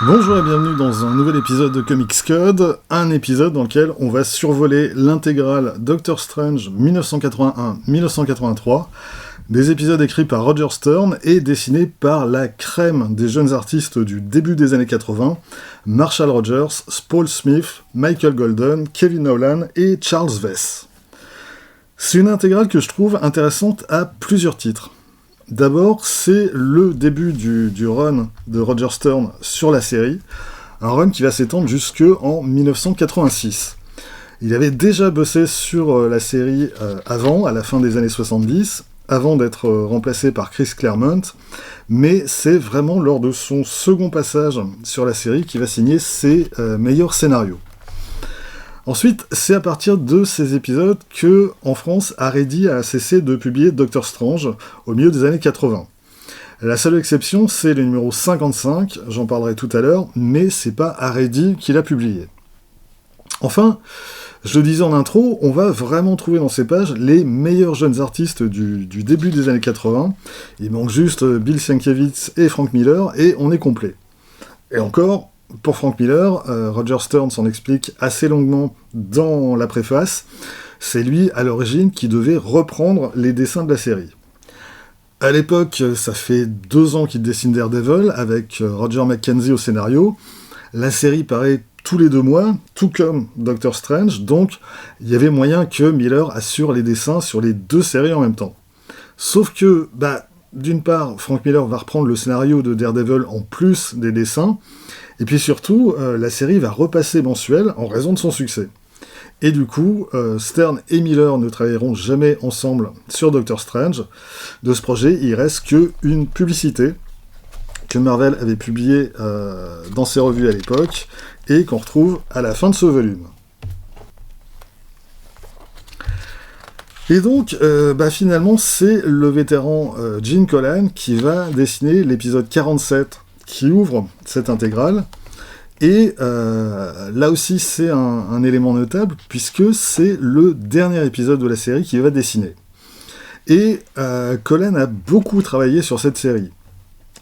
Bonjour et bienvenue dans un nouvel épisode de Comics Code, un épisode dans lequel on va survoler l'intégrale Doctor Strange 1981-1983, des épisodes écrits par Roger Stern et dessinés par la crème des jeunes artistes du début des années 80, Marshall Rogers, Paul Smith, Michael Golden, Kevin Nowlan et Charles Vess. C'est une intégrale que je trouve intéressante à plusieurs titres. D'abord, c'est le début du run de Roger Stern sur la série, un run qui va s'étendre jusqu'en 1986. Il avait déjà bossé sur la série avant, à la fin des années 70, avant d'être remplacé par Chris Claremont, mais c'est vraiment lors de son second passage sur la série qu'il va signer ses meilleurs scénarios. Ensuite, c'est à partir de ces épisodes que, en France, Aredi a cessé de publier Doctor Strange au milieu des années 80. La seule exception, c'est le numéro 55, j'en parlerai tout à l'heure, mais c'est pas Aredi qui l'a publié. Enfin, je le disais en intro, on va vraiment trouver dans ces pages les meilleurs jeunes artistes du début des années 80. Il manque juste Bill Sienkiewicz et Frank Miller, et on est complet. Et encore, pour Frank Miller, Roger Stern s'en explique assez longuement dans la préface, c'est lui, à l'origine, qui devait reprendre les dessins de la série. À l'époque, ça fait 2 ans qu'il dessine Daredevil, avec Roger McKenzie au scénario. La série paraît tous les 2 mois, tout comme Doctor Strange, donc il y avait moyen que Miller assure les dessins sur les 2 séries en même temps. Sauf que, d'une part, Frank Miller va reprendre le scénario de Daredevil en plus des dessins, et puis surtout, la série va repasser mensuelle en raison de son succès. Et du coup, Stern et Miller ne travailleront jamais ensemble sur Doctor Strange. De ce projet, il reste qu'une publicité que Marvel avait publiée dans ses revues à l'époque, et qu'on retrouve à la fin de ce volume. Et donc, finalement, c'est le vétéran Gene Colan qui va dessiner l'épisode 47 qui ouvre cette intégrale. Et là aussi, c'est un élément notable, puisque c'est le dernier épisode de la série qu'il va dessiner. Et Colan a beaucoup travaillé sur cette série.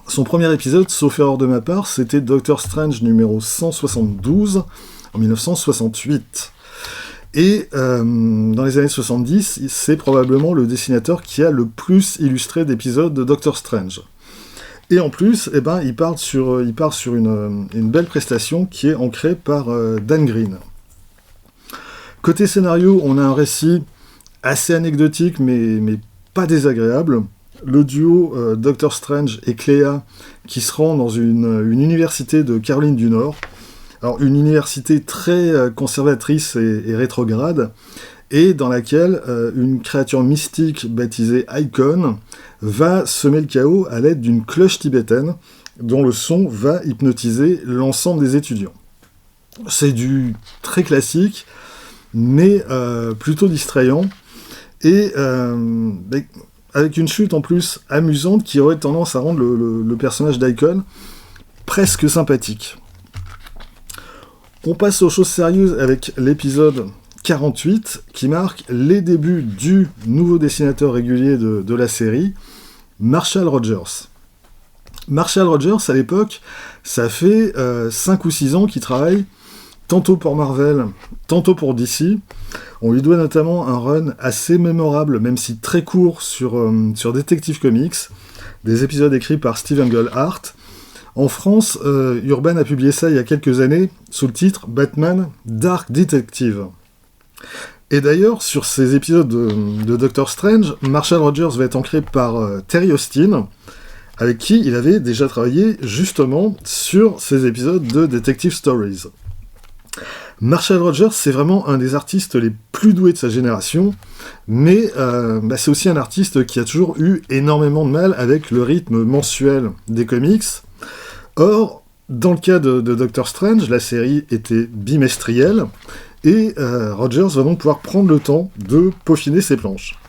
Son premier épisode, sauf erreur de ma part, c'était Doctor Strange numéro 172, en 1968. Et dans les années 70, c'est probablement le dessinateur qui a le plus illustré d'épisodes de Doctor Strange. Et en plus, il part sur une belle prestation qui est ancrée par Dan Green. Côté scénario, on a un récit assez anecdotique, mais pas désagréable. Le duo Doctor Strange et Clea qui se rend dans une université de Caroline du Nord. Alors, une université très conservatrice et rétrograde, et dans laquelle une créature mystique baptisée Icon va semer le chaos à l'aide d'une cloche tibétaine, dont le son va hypnotiser l'ensemble des étudiants. C'est du très classique, mais plutôt distrayant, et avec une chute en plus amusante qui aurait tendance à rendre le personnage d'Icon presque sympathique. On passe aux choses sérieuses avec l'épisode 48, qui marque les débuts du nouveau dessinateur régulier de la série, Marshall Rogers. Marshall Rogers, à l'époque, ça fait 5 ou 6 ans qu'il travaille, tantôt pour Marvel, tantôt pour DC. On lui doit notamment un run assez mémorable, même si très court, sur Detective Comics, des épisodes écrits par Steve Englehart. En France, Urban a publié ça il y a quelques années, sous le titre « Batman Dark Detective ». Et d'ailleurs, sur ces épisodes de Doctor Strange, Marshall Rogers va être ancré par Terry Austin, avec qui il avait déjà travaillé justement sur ces épisodes de Detective Stories. Marshall Rogers, c'est vraiment un des artistes les plus doués de sa génération, mais c'est aussi un artiste qui a toujours eu énormément de mal avec le rythme mensuel des comics. Or, dans le cas de Doctor Strange, la série était bimestrielle, et Rogers va donc pouvoir prendre le temps de peaufiner ses planches.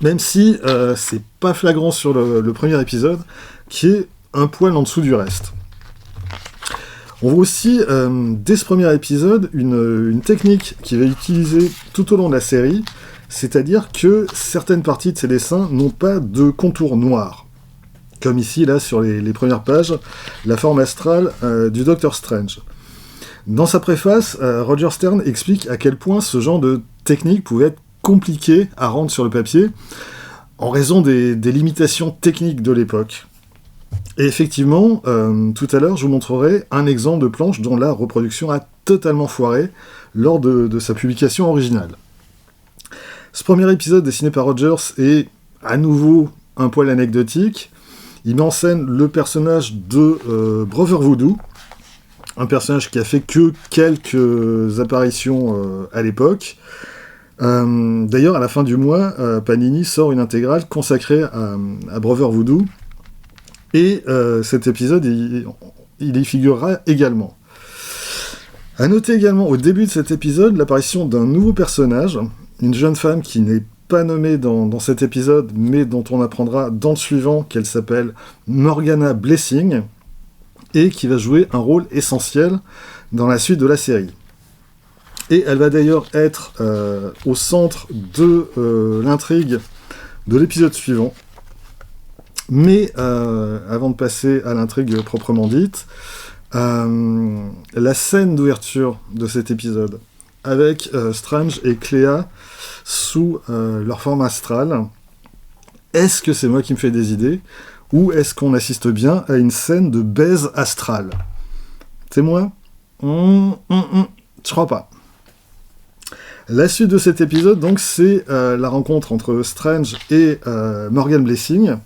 Même si c'est pas flagrant sur le premier épisode, qui est un poil en dessous du reste. On voit aussi, dès ce premier épisode, une technique qui va utiliser tout au long de la série, c'est-à-dire que certaines parties de ses dessins n'ont pas de contour noir. Comme ici, là, sur les premières pages, la forme astrale du Docteur Strange. Dans sa préface, Roger Stern explique à quel point ce genre de technique pouvait être compliqué à rendre sur le papier en raison des limitations techniques de l'époque. Et effectivement, tout à l'heure, je vous montrerai un exemple de planche dont la reproduction a totalement foiré lors de sa publication originale. Ce premier épisode dessiné par Rogers est à nouveau un poil anecdotique. Il met en scène le personnage de Brother Voodoo, un personnage qui a fait que quelques apparitions à l'époque. D'ailleurs, à la fin du mois, Panini sort une intégrale consacrée à Brother Voodoo, et cet épisode, il y figurera également. A noter également au début de cet épisode l'apparition d'un nouveau personnage, une jeune femme qui n'est pas nommée dans cet épisode, mais dont on apprendra dans le suivant qu'elle s'appelle Morgana Blessing, et qui va jouer un rôle essentiel dans la suite de la série. Et elle va d'ailleurs être au centre de l'intrigue de l'épisode suivant. Mais avant de passer à l'intrigue proprement dite, la scène d'ouverture de cet épisode, avec Strange et Cléa sous leur forme astrale, est-ce que c'est moi qui me fais des idées, ou est-ce qu'on assiste bien à une scène de baise astrale? C'est moi? Je crois pas. La suite de cet épisode, donc, c'est la rencontre entre Strange et Morgan Blessing,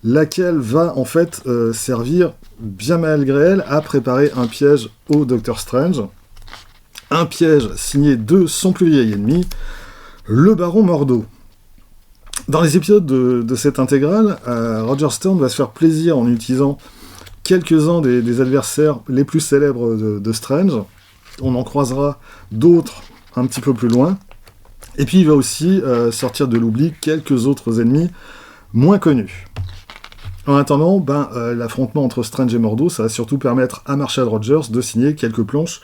laquelle va en fait servir, bien malgré elle, à préparer un piège au Docteur Strange. Un piège signé de son plus vieil ennemi, le Baron Mordo. Dans les épisodes de cette intégrale, Roger Stern va se faire plaisir en utilisant quelques-uns des adversaires les plus célèbres de Strange. On en croisera d'autres un petit peu plus loin. Et puis il va aussi sortir de l'oubli quelques autres ennemis moins connus. En attendant, l'affrontement entre Strange et Mordo, ça va surtout permettre à Marshall Rogers de signer quelques planches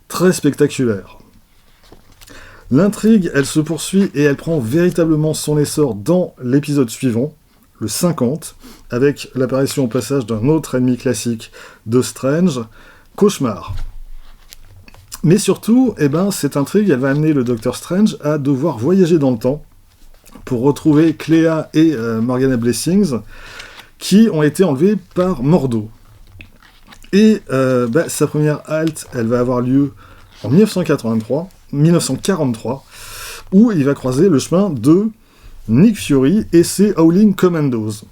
très spectaculaires. L'intrigue, elle se poursuit et elle prend véritablement son essor dans l'épisode suivant, le 50, avec l'apparition au passage d'un autre ennemi classique de Strange, Cauchemar. Mais surtout, cette intrigue, elle va amener le Docteur Strange à devoir voyager dans le temps pour retrouver Cléa et Morgana Blessings, qui ont été enlevés par Mordo. Et sa première halte, elle va avoir lieu en 1943, où il va croiser le chemin de Nick Fury et ses Howling Commandos.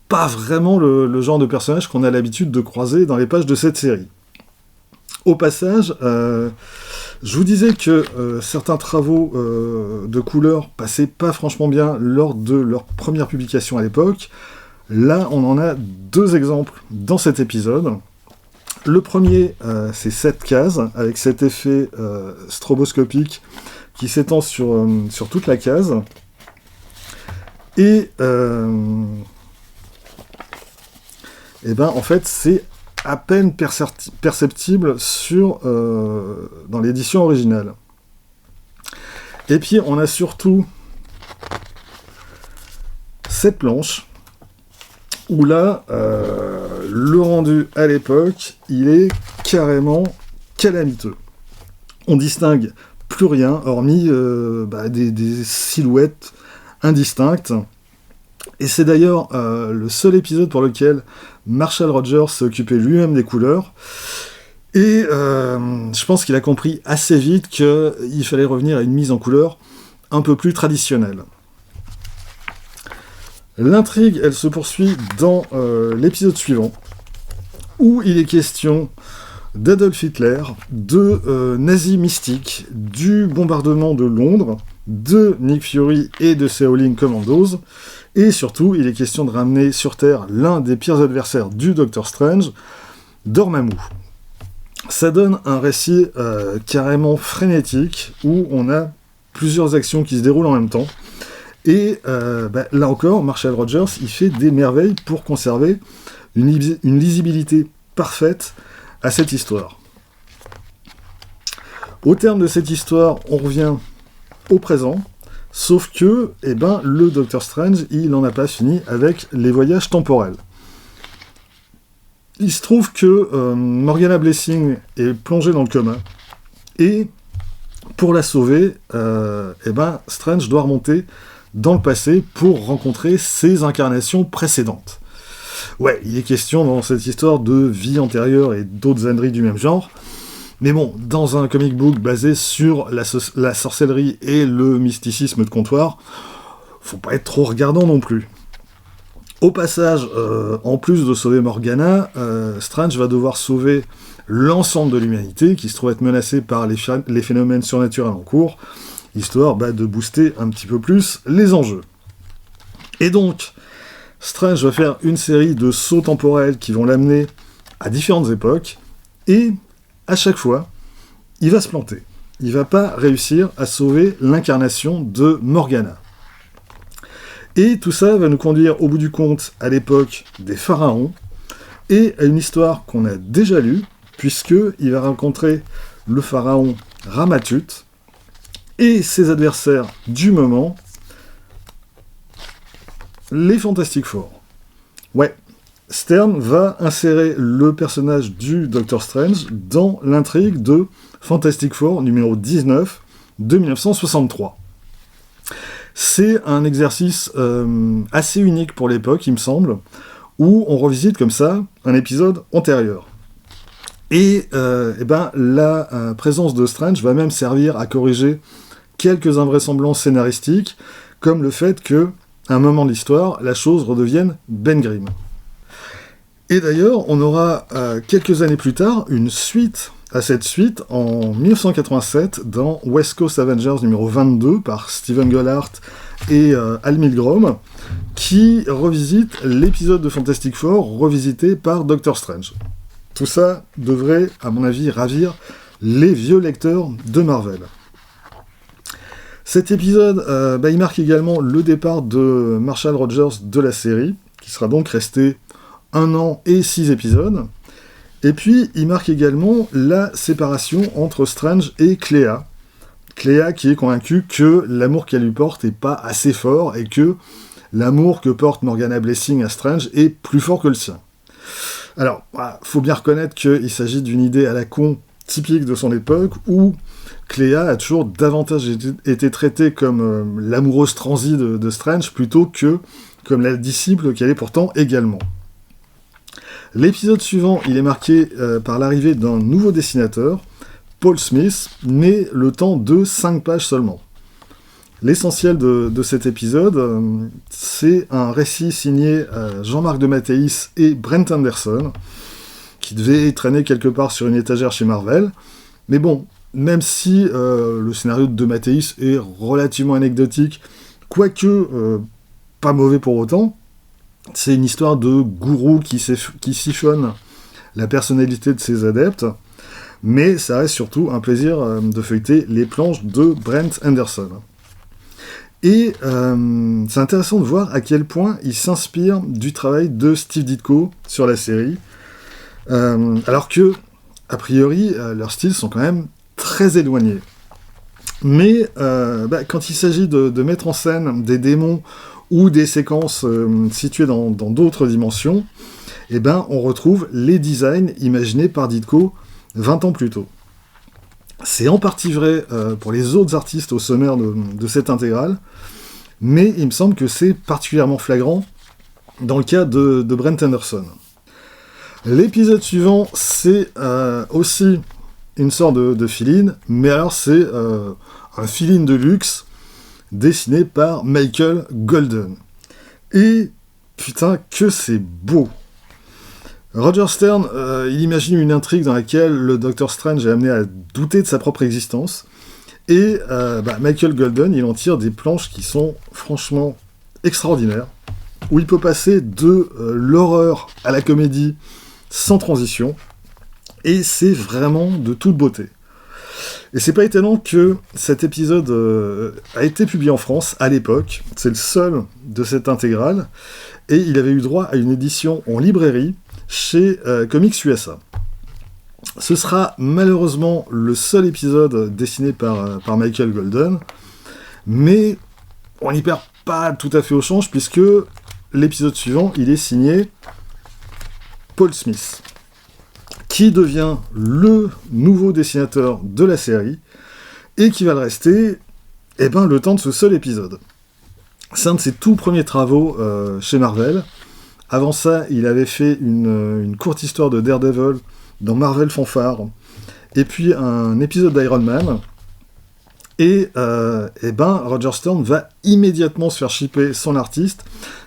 Pas vraiment le genre de personnage qu'on a l'habitude de croiser dans les pages de cette série. Au passage, je vous disais que certains travaux de couleur passaient pas franchement bien lors de leur première publication à l'époque. Là, on en a deux exemples dans cet épisode. Le premier, c'est 7 cases, avec cet effet stroboscopique qui s'étend sur toute la case. Et en fait, c'est à peine perceptible dans l'édition originale. Et puis, on a surtout cette planche, où là, le rendu à l'époque, il est carrément calamiteux. On distingue plus rien, hormis des silhouettes indistinctes. Et c'est d'ailleurs le seul épisode pour lequel Marshall Rogers s'est occupé lui-même des couleurs. Et je pense qu'il a compris assez vite qu'il fallait revenir à une mise en couleur un peu plus traditionnelle. L'intrigue, elle se poursuit dans l'épisode suivant, où il est question d'Adolf Hitler, de nazis mystiques, du bombardement de Londres, de Nick Fury et de ses Howling Commandos, et surtout, il est question de ramener sur Terre l'un des pires adversaires du Docteur Strange, Dormammu. Ça donne un récit carrément frénétique, où on a plusieurs actions qui se déroulent en même temps. Et là encore, Marshall Rogers, il fait des merveilles pour conserver une lisibilité parfaite à cette histoire. Au terme de cette histoire, on revient au présent, Sauf que, le Docteur Strange, il n'en a pas fini avec les voyages temporels. Il se trouve que Morgana Blessing est plongée dans le coma, et pour la sauver, Strange doit remonter dans le passé pour rencontrer ses incarnations précédentes. Ouais, il est question dans cette histoire de vie antérieure et d'autres âneries du même genre, mais bon, dans un comic book basé sur la sorcellerie et le mysticisme de comptoir, faut pas être trop regardant non plus. Au passage, en plus de sauver Morgana, Strange va devoir sauver l'ensemble de l'humanité qui se trouve être menacée par les phénomènes surnaturels en cours, histoire de booster un petit peu plus les enjeux. Et donc, Strange va faire une série de sauts temporels qui vont l'amener à différentes époques, et à chaque fois, il va se planter. Il va pas réussir à sauver l'incarnation de Morgana. Et tout ça va nous conduire au bout du compte à l'époque des pharaons, et à une histoire qu'on a déjà lue, puisqu'il va rencontrer le pharaon Ramatut, et ses adversaires du moment, les Fantastic Four. Ouais, Stern va insérer le personnage du Doctor Strange dans l'intrigue de Fantastic Four numéro 19 de 1963. C'est un exercice assez unique pour l'époque, il me semble, où on revisite comme ça un épisode antérieur. Et la présence de Strange va même servir à corriger quelques invraisemblances scénaristiques, comme le fait que, à un moment de l'histoire, la chose redevienne Ben Grimm. Et d'ailleurs, on aura quelques années plus tard une suite à cette suite en 1987 dans West Coast Avengers numéro 22 par Steven Gollart et Al Milgrom, qui revisite l'épisode de Fantastic Four revisité par Doctor Strange. Tout ça devrait, à mon avis, ravir les vieux lecteurs de Marvel. Cet épisode, il marque également le départ de Marshall Rogers de la série, qui sera donc resté 1 an et 6 épisodes. Et puis, il marque également la séparation entre Strange et Cléa. Cléa qui est convaincue que l'amour qu'elle lui porte n'est pas assez fort et que l'amour que porte Morgana Blessing à Strange est plus fort que le sien. Alors, faut bien reconnaître qu'il s'agit d'une idée à la con typique de son époque, où Cléa a toujours davantage été traitée comme l'amoureuse transie de Strange plutôt que comme la disciple qu'elle est pourtant également. L'épisode suivant, il est marqué par l'arrivée d'un nouveau dessinateur, Paul Smith, mais le temps de 5 pages seulement. L'essentiel de cet épisode, c'est un récit signé Jean-Marc de Mattéis et Brent Anderson, qui devait traîner quelque part sur une étagère chez Marvel. Mais bon, même si le scénario de Mattéis est relativement anecdotique, quoique pas mauvais pour autant, c'est une histoire de gourou qui siphonne la personnalité de ses adeptes, mais ça reste surtout un plaisir de feuilleter les planches de Brent Anderson. Et c'est intéressant de voir à quel point il s'inspire du travail de Steve Ditko sur la série, alors que, a priori, leurs styles sont quand même très éloignés. Mais quand il s'agit de mettre en scène des démons ou des séquences situées dans d'autres dimensions, on retrouve les designs imaginés par Ditko 20 ans plus tôt. C'est en partie vrai pour les autres artistes au sommaire de cette intégrale, mais il me semble que c'est particulièrement flagrant dans le cas de Brent Anderson. L'épisode suivant, c'est aussi une sorte de fill-in, mais alors c'est un fill-in de luxe dessiné par Michael Golden. Et putain, que c'est beau! Roger Stern, il imagine une intrigue dans laquelle le Docteur Strange est amené à douter de sa propre existence, et Michael Golden, il en tire des planches qui sont franchement extraordinaires, où il peut passer de l'horreur à la comédie sans transition, et c'est vraiment de toute beauté. Et c'est pas étonnant que cet épisode a été publié en France à l'époque, c'est le seul de cette intégrale, et il avait eu droit à une édition en librairie chez Comics USA. Ce sera malheureusement le seul épisode dessiné par Michael Golden, mais on n'y perd pas tout à fait au change, puisque l'épisode suivant, il est signé Paul Smith, qui devient le nouveau dessinateur de la série, et qui va le rester le temps de ce seul épisode. C'est un de ses tout premiers travaux chez Marvel. Avant ça, il avait fait une courte histoire de Daredevil dans Marvel Fanfare, et puis un épisode d'Iron Man. Et Roger Stern va immédiatement se faire shipper son artiste,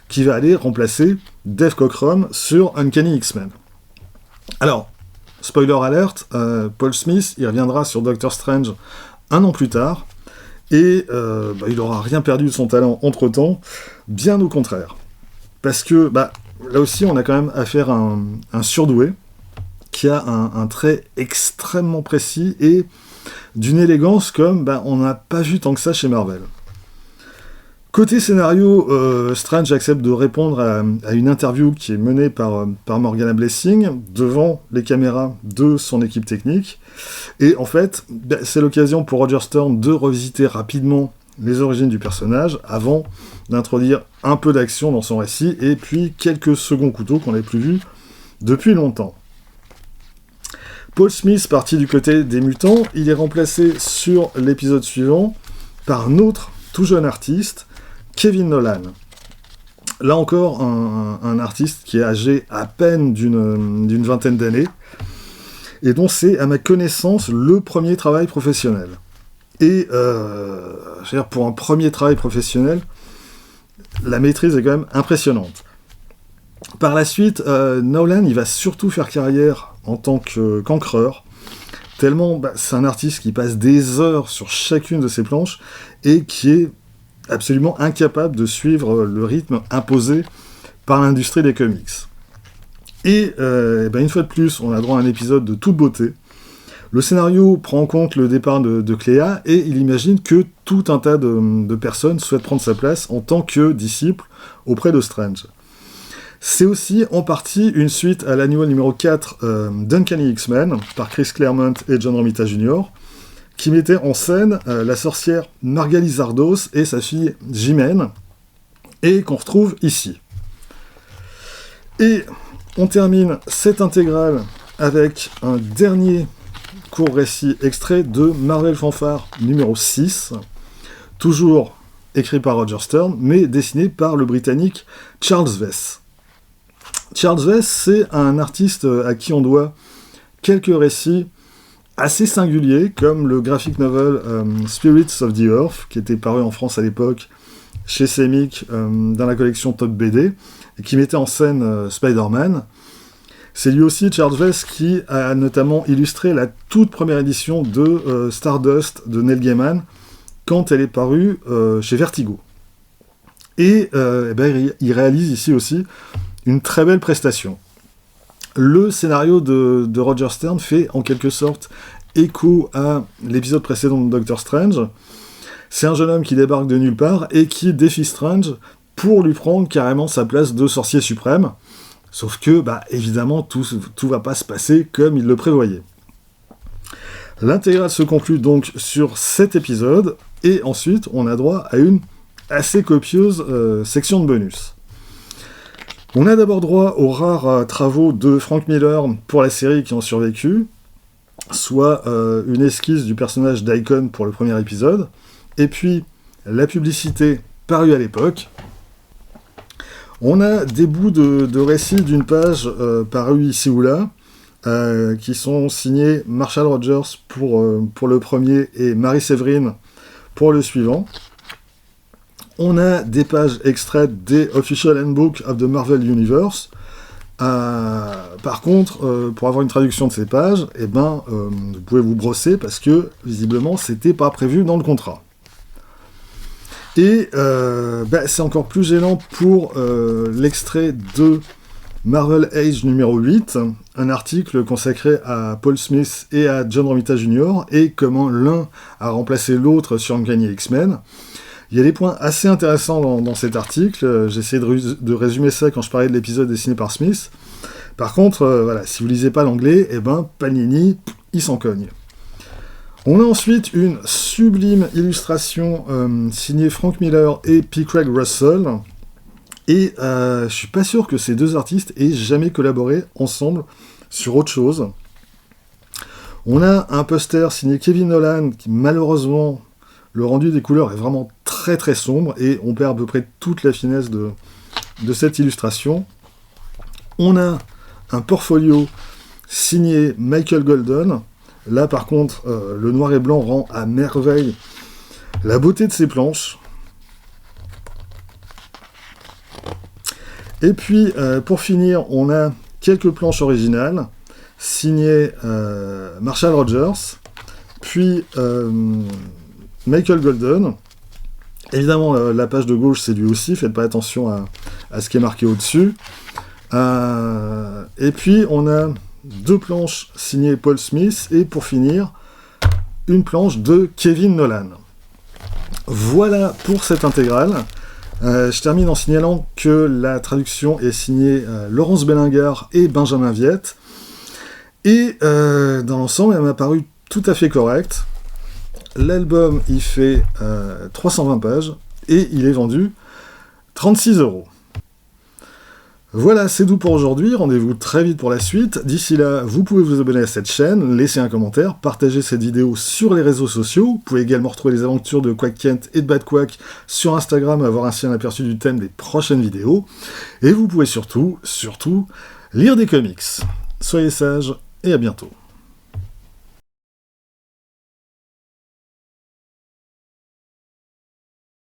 qui va aller remplacer Dave Cockrum sur Uncanny X-Men. Alors, spoiler alert, Paul Smith, il reviendra sur Doctor Strange 1 an plus tard, et il n'aura rien perdu de son talent entre-temps, bien au contraire. Parce que, là aussi, on a quand même affaire à un surdoué, qui a un trait extrêmement précis, et d'une élégance comme on n'a pas vu tant que ça chez Marvel. Côté scénario, Strange accepte de répondre à une interview qui est menée par Morgana Blessing devant les caméras de son équipe technique. Et en fait, c'est l'occasion pour Roger Stern de revisiter rapidement les origines du personnage avant d'introduire un peu d'action dans son récit et puis quelques seconds couteaux qu'on n'avait plus vus depuis longtemps. Paul Smith, parti du côté des mutants, il est remplacé sur l'épisode suivant par un autre tout jeune artiste, Kevin Nolan. Là encore, un artiste qui est âgé à peine d'une vingtaine d'années, et dont c'est, à ma connaissance, le premier travail professionnel. Et, pour un premier travail professionnel, la maîtrise est quand même impressionnante. Par la suite, Nolan, il va surtout faire carrière en tant qu'encreur, tellement c'est un artiste qui passe des heures sur chacune de ses planches, et qui est absolument incapable de suivre le rythme imposé par l'industrie des comics. Et une fois de plus, on a droit à un épisode de toute beauté. Le scénario prend en compte le départ de Cléa, et il imagine que tout un tas de personnes souhaitent prendre sa place en tant que disciple auprès de Strange. C'est aussi en partie une suite à l'annual numéro 4 d'Uncanny X-Men, par Chris Claremont et John Romita Jr., qui mettait en scène la sorcière Margali Zardos et sa fille Jimène, et qu'on retrouve ici. Et on termine cette intégrale avec un dernier court récit extrait de Marvel Fanfare numéro 6, toujours écrit par Roger Stern, mais dessiné par le Britannique Charles Vess. Charles Vess, c'est un artiste à qui on doit quelques récits assez singuliers, comme le graphic novel Spirits of the Earth, qui était paru en France à l'époque chez Semic dans la collection Top BD, et qui mettait en scène Spider-Man. C'est lui aussi, Charles Vess, qui a notamment illustré la toute première édition de Stardust de Neil Gaiman, quand elle est parue chez Vertigo. Et il réalise ici aussi une très belle prestation. Le scénario de Roger Stern fait en quelque sorte écho à l'épisode précédent de Doctor Strange. C'est un jeune homme qui débarque de nulle part et qui défie Strange pour lui prendre carrément sa place de sorcier suprême. Sauf que, évidemment, tout va pas se passer comme il le prévoyait. L'intégrale se conclut donc sur cet épisode, et ensuite on a droit à une assez copieuse section de bonus. On a d'abord droit aux rares travaux de Frank Miller pour la série qui ont survécu, soit une esquisse du personnage d'Icon pour le premier épisode, et puis la publicité parue à l'époque. On a des bouts de récits d'une page parus ici ou là, qui sont signés Marshall Rogers pour le premier et Mary Severin pour le suivant. On a des pages extraites des Official Handbook of the Marvel Universe. Par contre, pour avoir une traduction de ces pages, vous pouvez vous brosser parce que, visiblement, c'était pas prévu dans le contrat. Et c'est encore plus gênant pour l'extrait de Marvel Age numéro 8, un article consacré à Paul Smith et à John Romita Jr., et comment l'un a remplacé l'autre sur Uncanny X-Men. Il y a des points assez intéressants dans cet article. J'ai essayé de résumer ça quand je parlais de l'épisode dessiné par Smith. Par contre, si vous lisez pas l'anglais, Panini, il s'en cogne. On a ensuite une sublime illustration signée Frank Miller et P. Craig Russell. Et je suis pas sûr que ces deux artistes aient jamais collaboré ensemble sur autre chose. On a un poster signé Kevin Nolan qui, malheureusement, le rendu des couleurs est vraiment très très sombre et on perd à peu près toute la finesse de cette illustration. On a un portfolio signé Michael Golden. Là, par contre, le noir et blanc rend à merveille la beauté de ces planches. Et puis, pour finir, on a quelques planches originales, signées Marshall Rogers, puis Michael Golden. Évidemment, la page de gauche, c'est lui aussi, faites pas attention à ce qui est marqué au-dessus. Et puis, on a deux planches signées Paul Smith, et pour finir, une planche de Kevin Nolan. Voilà pour cette intégrale. Je termine en signalant que la traduction est signée Laurence Bellingard et Benjamin Viette. Et dans l'ensemble, elle m'a paru tout à fait correcte. L'album, il fait 320 pages et il est vendu 36€. Voilà, c'est tout pour aujourd'hui. Rendez-vous très vite pour la suite. D'ici là, vous pouvez vous abonner à cette chaîne, laisser un commentaire, partager cette vidéo sur les réseaux sociaux. Vous pouvez également retrouver les aventures de Quack Kent et de Bad Quack sur Instagram, avoir ainsi un aperçu du thème des prochaines vidéos. Et vous pouvez surtout lire des comics. Soyez sages et à bientôt.